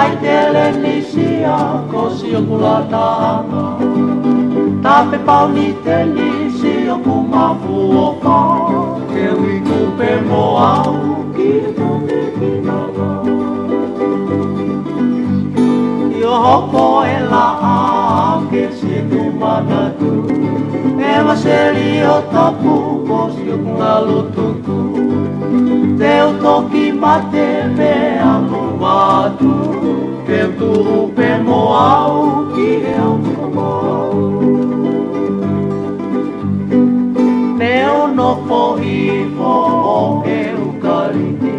haitele nisia kosi o kulatanga. Tape pau ni te nisi o kumafu o pa. Ke ui kupe mo au ki te kinanga. Io hoko e la a ke si kumana tu. E waseri o tapu kosi o kungalo tuku. Te o toki mate me amu watu. Te o tupe mo au ki e au kumau. Ne o nofo i fo o e ukariti.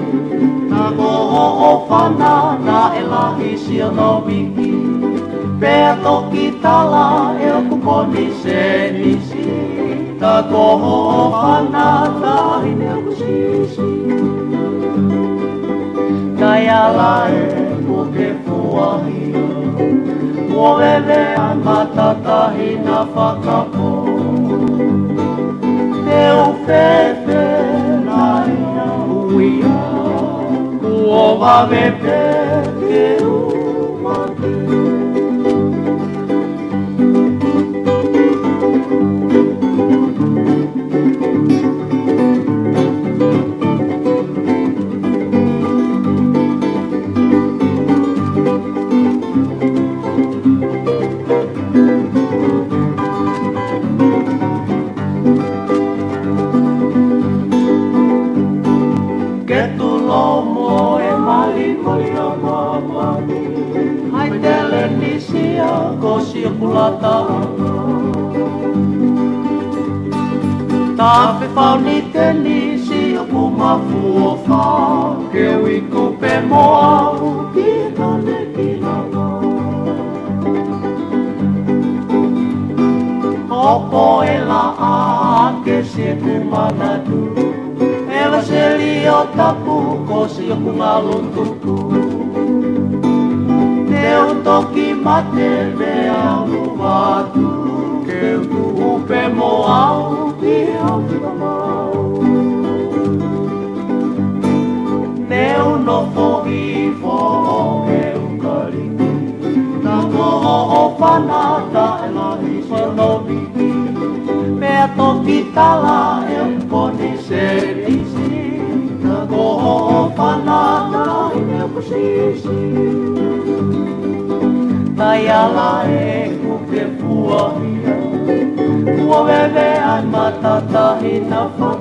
Na koho o whana na e lahi si o no wiki. Pea toki tala e o kuponi se nisi. Ta koho o whana ta hine o kusisi. Kai ala e ko ke fuahia. Ko wewe a matatahi na whakapo. Te o whewhe na ina uia. Kua wawepe ke umaki. Haitele nisia kosi o kulatanga. Tape pau ni te nisi o kumafu o wha. Ke ui kupe mo au ki kane kinanga. Hoko e la a ke si kumana tu. E waseli o tapu kosi o kungalo tuku. Te o toki mate me amu watu. Ke u upe mo au ki au kamau. Ne o nofo i fo o e ukariki. Na koho o whana ta e lahi si no wiki. Mea toki tala e uponi se nisi. Na koho o whana ta hine o kusisi. Kai ala e kuke fuahia. Kua wewe ai matatahi na whaka.